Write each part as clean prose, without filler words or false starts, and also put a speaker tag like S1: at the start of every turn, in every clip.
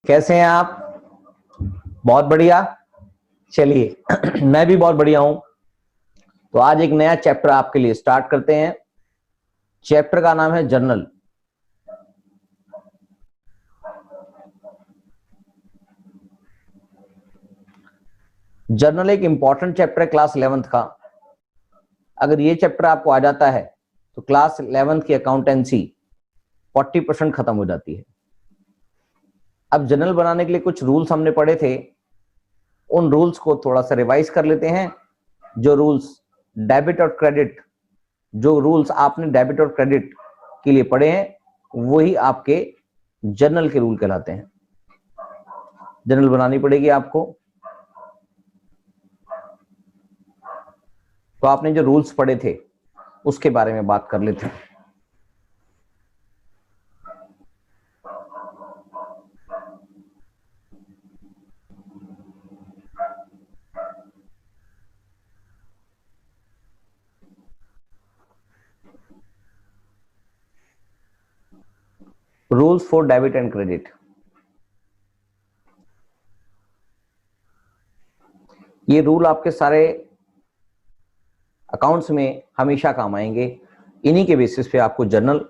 S1: कैसे हैं आप? बहुत बढ़िया। चलिए मैं भी बहुत बढ़िया हूं। तो आज एक नया चैप्टर आपके लिए स्टार्ट करते हैं। चैप्टर का नाम है जर्नल। जर्नल एक इंपॉर्टेंट चैप्टर है क्लास 11th का। अगर ये चैप्टर आपको आ जाता है तो क्लास 11th की अकाउंटेंसी 40% खत्म हो जाती है। अब जर्नल बनाने के लिए कुछ रूल्स हमने पढ़े थे, उन रूल्स को थोड़ा सा रिवाइज कर लेते हैं। जो रूल्स डेबिट और क्रेडिट, जो रूल्स आपने डेबिट और क्रेडिट के लिए पढ़े हैं वही आपके जर्नल के रूल कहलाते हैं। जर्नल बनानी पड़ेगी आपको। तो आपने जो रूल्स पढ़े थे उसके बारे में बात कर लेते हैं। Rules for debit and credit. ये रूल आपके सारे अकाउंट्स में हमेशा काम आएंगे। इन्हीं के बेसिस पे आपको जर्नल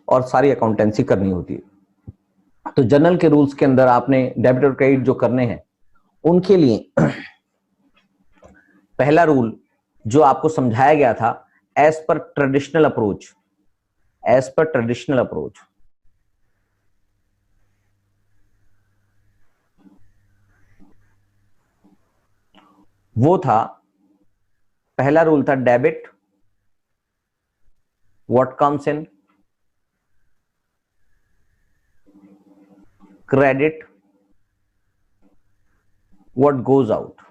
S1: और सारी अकाउंटेंसी करनी होती है। तो जर्नल के रूल्स के अंदर आपने डेबिट और क्रेडिट जो करने हैं उनके लिए पहला रूल जो आपको समझाया गया था, as per traditional approach, as per traditional approach. वो था, पहला रूल था debit what comes in, credit what goes out.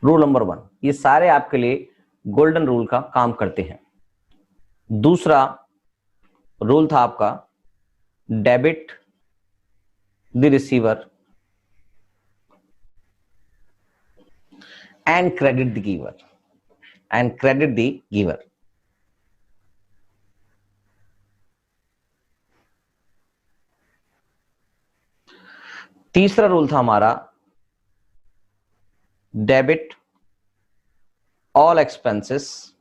S1: Rule number 1, ये सारे आपके लिए गोल्डन रूल का काम करते हैं। दूसरा रूल था आपका debit the receiver and credit the giver, and credit the giver. तीसरा रूल था हमारा debit all expenses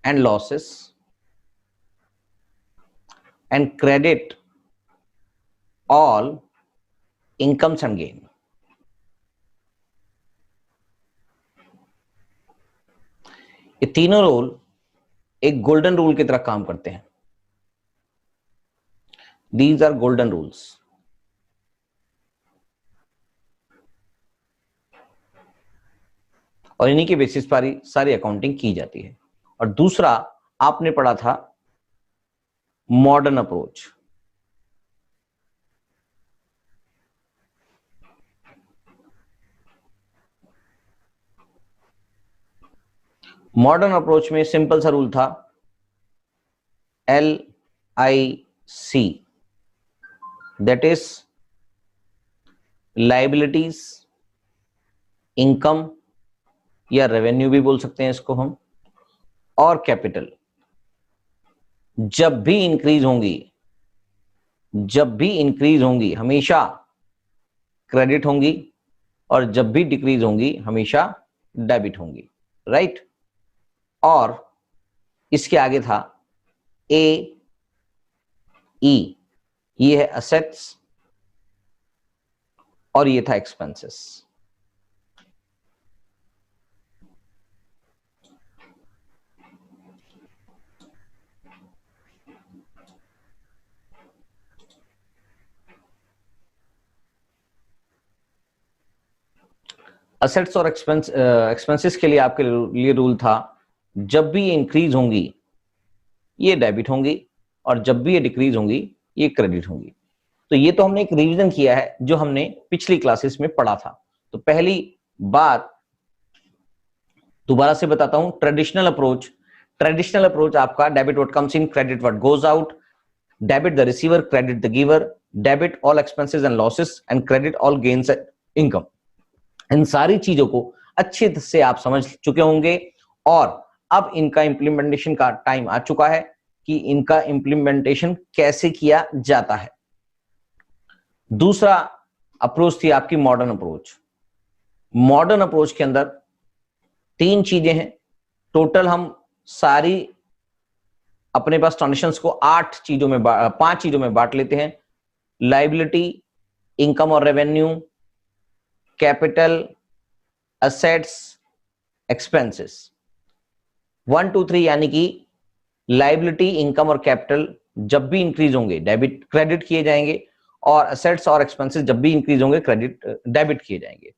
S1: and losses and credit all incomes and gain। ये तीनों रूल एक गोल्डन रूल की तरह काम करते हैं। These are golden rules। और इन्हीं के बेसिस पर सारी अकाउंटिंग की जाती है। और दूसरा आपने पढ़ा था मॉडर्न अप्रोच। मॉडर्न अप्रोच में सिंपल सा रूल था LIC, that is liabilities, income या रेवेन्यू भी बोल सकते हैं इसको हम, और कैपिटल जब भी इंक्रीज होंगी हमेशा क्रेडिट होंगी, और जब भी डिक्रीज होंगी हमेशा डेबिट होंगी, राइट। और इसके आगे था AE, ये है असेट्स और ये था एक्सपेंसेस। असेट्स और एक्सपेंसेस के लिए आपके लिए रूल था, जब भी ये इंक्रीज होंगी ये डेबिट होंगी, और जब भी ये डिक्रीज होंगी ये क्रेडिट होंगी। तो तो ये तो हमने एक रिवीजन किया है जो हमने पिछली क्लासेस में पढ़ा था। तो पहली बात दोबारा से बताता हूं, ट्रेडिशनल अप्रोच आपका debit what comes in, credit what goes out, debit the receiver, credit the giver, debit all expenses and losses and credit all gains and income. इन सारी चीजों को अच्छे से आप समझ चुके होंगे और अब इनका इंप्लीमेंटेशन का टाइम आ चुका है कि इनका इंप्लीमेंटेशन कैसे किया जाता है। दूसरा अप्रोच थी आपकी मॉडर्न अप्रोच। मॉडर्न अप्रोच के अंदर 3 चीजें हैं टोटल। हम सारी अपने पास ट्रांजेक्शंस को 5 चीजों में बांट लेते हैं, लायबिलिटी, इनकम और रेवेन्यू, कैपिटल, असेट्स, एक्सपेंसेस। 1 2 3 यानी कि लायबिलिटी, इनकम और कैपिटल जब भी इंक्रीज होंगे क्रेडिट किए जाएंगे, और असेट्स और एक्सपेंसेस जब भी इंक्रीज होंगे डेबिट किए जाएंगे।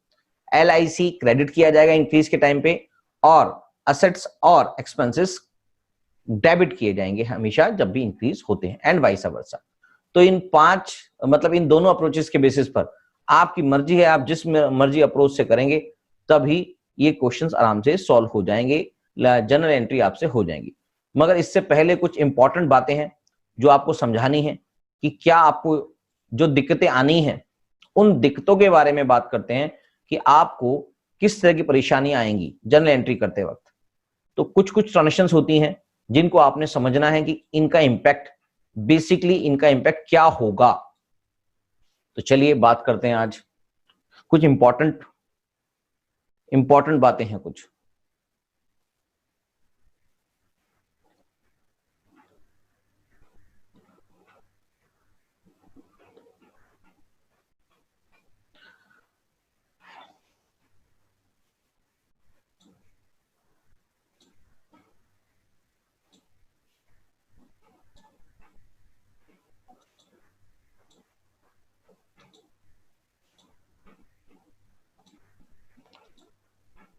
S1: LIC क्रेडिट किया जाएगा इंक्रीज के टाइम पे, और असेट्स और एक्सपेंसेस डेबिट किए जाएंगे हमेशा जब भी इंक्रीज होते हैं, एंड वाइस वर्सा। तो इन 5 इन दोनों अप्रोचेस के बेसिस पर आपकी मर्जी है, आप जिस मर्जी अप्रोच से करेंगे तभी ये क्वेश्चंस आराम से सॉल्व हो जाएंगे, जनरल एंट्री आपसे हो जाएंगी। मगर इससे पहले कुछ इंपॉर्टेंट बातें हैं जो आपको समझानी है कि क्या आपको जो दिक्कतें आनी हैं उन दिक्कतों के बारे में बात करते हैं कि आपको किस तरह की परेशानी आएंगी जनरल एंट्री करते वक्त। तो कुछ ट्रांजेक्शंस होती हैं जिनको आपने समझना है कि इनका इंपैक्ट, बेसिकली इनका इंपैक्ट क्या होगा। तो चलिए बात करते हैं आज। कुछ इंपॉर्टेंट बातें हैं कुछ।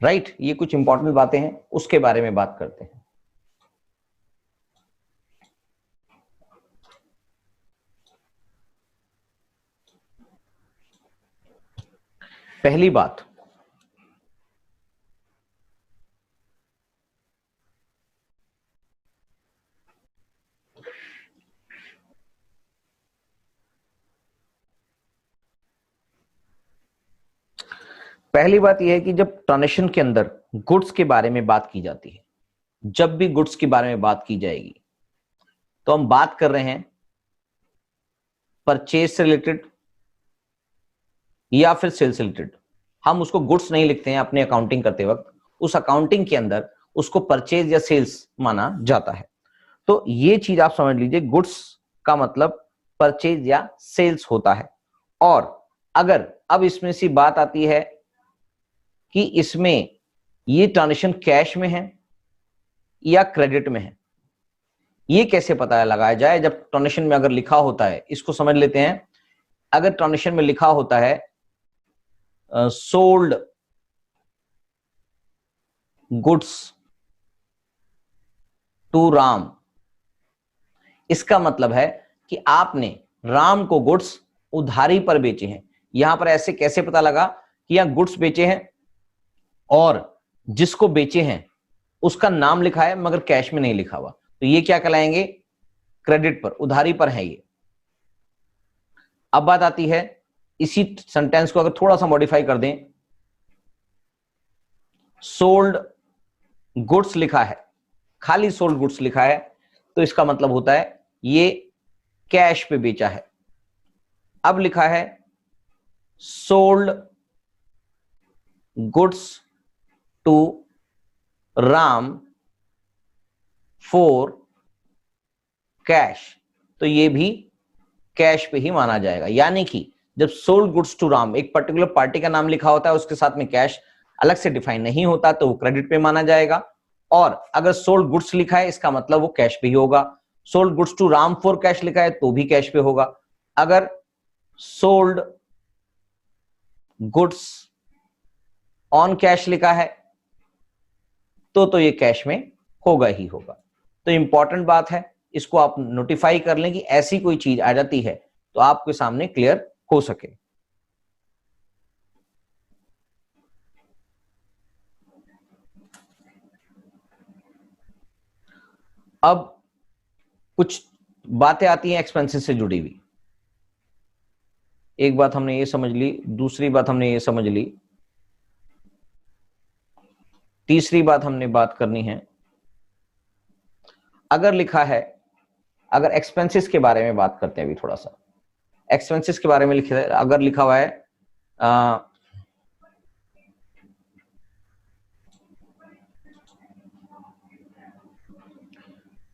S1: राइट, ये कुछ इंपॉर्टेंट बातें हैं, उसके बारे में बात करते हैं। पहली बात, यह है कि जब ट्रांजेक्शन के अंदर गुड्स के बारे में बात की जाती है, जब भी गुड्स के बारे में बात की जाएगी तो हम बात कर रहे हैं परचेज से रिलेटेड या फिर सेल्स रिलेटेड। हम उसको गुड्स नहीं लिखते हैं अपने अकाउंटिंग करते वक्त, उस अकाउंटिंग के अंदर उसको परचेज या सेल्स माना जाता है। तो ये चीज आप समझ लीजिए, गुड्स का मतलब परचेज या सेल्स होता है। और अगर अब इसमें सी बात आती है कि इसमें ये ट्रांजेक्शन कैश में है या क्रेडिट में है, ये कैसे पता लगाया जाए। जब ट्रांजेक्शन में अगर लिखा होता है, इसको समझ लेते हैं, अगर ट्रांजेक्शन में लिखा होता है सोल्ड गुड्स टू राम, इसका मतलब है कि आपने राम को गुड्स उधारी पर बेचे हैं। यहां पर ऐसे कैसे पता लगा कि यहां गुड्स बेचे हैं और जिसको बेचे हैं उसका नाम लिखा है मगर कैश में नहीं लिखा हुआ, तो ये क्या कहलाएंगे, क्रेडिट पर, उधारी पर है ये। अब बात आती है, इसी सेंटेंस को अगर थोड़ा सा मॉडिफाई कर दें, सोल्ड गुड्स लिखा है, खाली सोल्ड गुड्स लिखा है, तो इसका मतलब होता है ये कैश पे बेचा है। अब लिखा है sold goods to Ram for cash, तो ये भी कैश पे ही माना जाएगा। यानी कि जब सोल्ड गुड्स टू राम, एक पर्टिकुलर पार्टी का नाम लिखा होता है, उसके साथ में कैश अलग से डिफाइन नहीं होता, तो वो क्रेडिट पे माना जाएगा। और अगर सोल्ड गुड्स लिखा है, इसका मतलब वो कैश पे ही होगा। Sold goods to Ram for cash लिखा है तो भी कैश पे होगा। अगर सोल्ड गुड्स ऑन कैश लिखा है तो ये कैश में होगा ही होगा। तो इंपॉर्टेंट बात है, इसको आप नोटिफाई कर लें कि ऐसी कोई चीज आ जाती है तो आपके सामने क्लियर हो सके। अब कुछ बातें आती हैं एक्सपेंसेस से जुड़ी हुई। एक बात हमने ये समझ ली, दूसरी बात हमने ये समझ ली, तीसरी बात हमने बात करनी है, अगर लिखा है, अगर एक्सपेंसेस के बारे में बात करते हैं अभी थोड़ा सा, एक्सपेंसेस के बारे में लिखा है, अगर लिखा हुआ है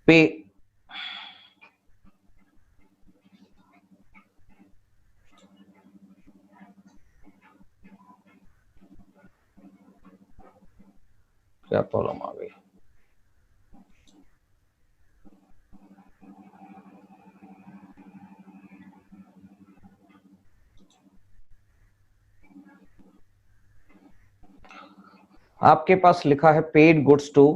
S1: पे क्या प्रॉब्लम आ गई, आपके पास लिखा है पेड गुड्स टू,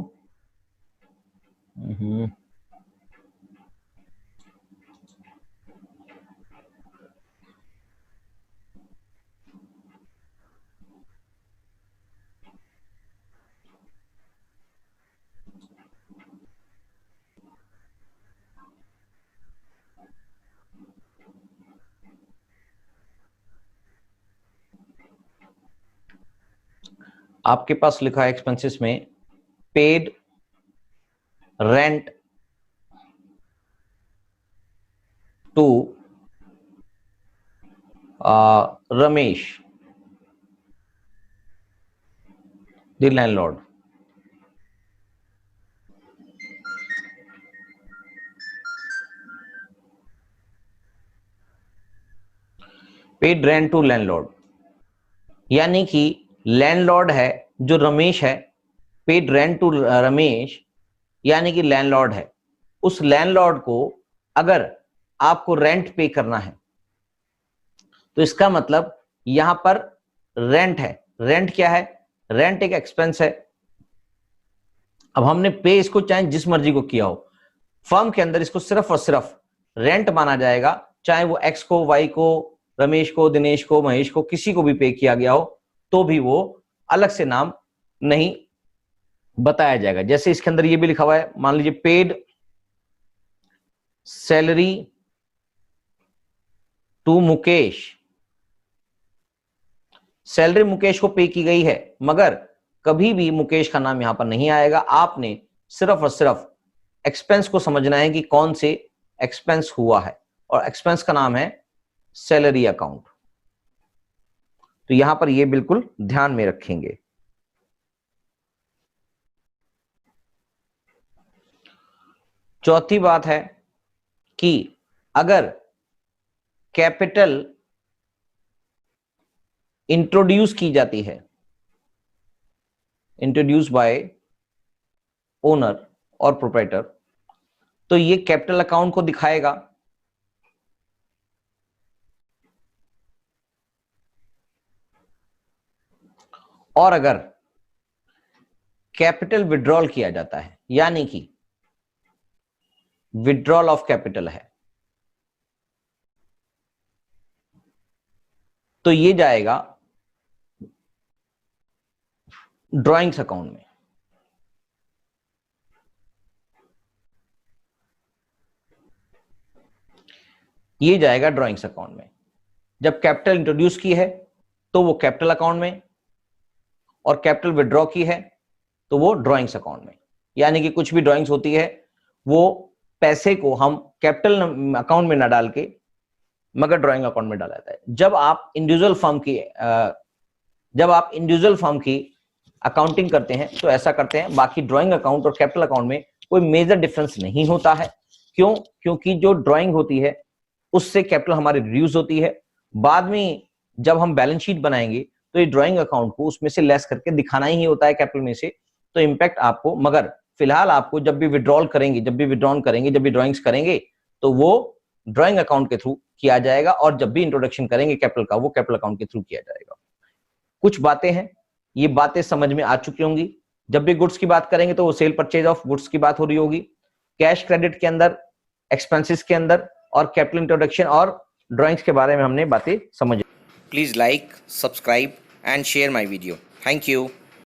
S1: आपके पास लिखा है एक्सपेंसेस में paid rent to Ramesh the landlord. Paid rent to landlord, यानी कि लैंडलॉर्ड है जो रमेश है, पेड रेंट टू रमेश यानी कि लैंडलॉर्ड है, उस लैंडलॉर्ड को अगर आपको रेंट पे करना है तो इसका मतलब यहां पर रेंट है। रेंट क्या है? रेंट एक एक्सपेंस है। अब हमने पे इसको चाहे जिस मर्जी को किया हो, फर्म के अंदर इसको सिर्फ और सिर्फ रेंट माना जाएगा, चाहे वो एक्स को, वाई को, रमेश को, दिनेश को, महेश को, किसी को भी पे किया गया हो तो भी वो अलग से नाम नहीं बताया जाएगा। जैसे इसके अंदर ये भी लिखा हुआ है, मान लीजिए paid salary to Mukesh, salary Mukesh को पे की गई है, मगर कभी भी मुकेश का नाम यहां पर नहीं आएगा। आपने सिर्फ और सिर्फ एक्सपेंस को समझना है कि कौन से एक्सपेंस हुआ है, और एक्सपेंस का नाम है सैलरी अकाउंट। तो यहां पर ये बिल्कुल ध्यान में रखेंगे। चौथी बात है कि अगर कैपिटल इंट्रोड्यूस की जाती है, इंट्रोड्यूस बाय ओनर और प्रोप्राइटर, तो ये कैपिटल अकाउंट को दिखाएगा। और अगर कैपिटल विड्रॉल किया जाता है, यानी कि विड्रॉल ऑफ कैपिटल है, तो ये जाएगा ड्राइंग्स अकाउंट में। ये जाएगा ड्राइंग्स अकाउंट में। जब कैपिटल इंट्रोड्यूस की है तो वो कैपिटल अकाउंट में, और कैपिटल विड्रॉ की है तो वो ड्राइंग्स अकाउंट में। यानी कि कुछ भी ड्राइंग्स होती है वो पैसे को हम कैपिटल अकाउंट में ना डाल के मगर ड्राइंग अकाउंट में डाला जाता है। जब आप इंडिविजुअल फर्म की अकाउंटिंग करते हैं तो ऐसा करते हैं। बाकी ड्राइंग अकाउंट और कैपिटल अकाउंट में कोई मेजर डिफरेंस नहीं होता है। क्यों? क्योंकि जो ड्राइंग होती है उससे कैपिटल हमारी रिड्यूस होती है। बाद में जब हम बैलेंस शीट बनाएंगे तो ये ड्राइंग अकाउंट को उसमें से लेस करके दिखाना ही होता है कैपिटल में से, तो इंपैक्ट आपको, मगर फिलहाल आपको जब भी विड्रॉल करेंगे, जब भी विड्रॉन करेंगे, जब भी ड्राइंग्स करेंगे तो वो ड्राइंग अकाउंट के थ्रू किया जाएगा, और जब भी इंट्रोडक्शन करेंगे कैपिटल का वो कैपिटल अकाउंट के थ्रू किया जाएगा। कुछ बातें हैं, ये बातें समझ में आ चुकी होंगी। जब भी गुड्स की बात करेंगे तो वो सेल परचेज ऑफ गुड्स की बात हो रही होगी। कैश क्रेडिट के अंदर, एक्सपेंसेस के अंदर, और कैपिटल इंट्रोडक्शन और ड्राइंग्स के बारे में हमने बातें समझ।
S2: Please like, subscribe and share my video. Thank you.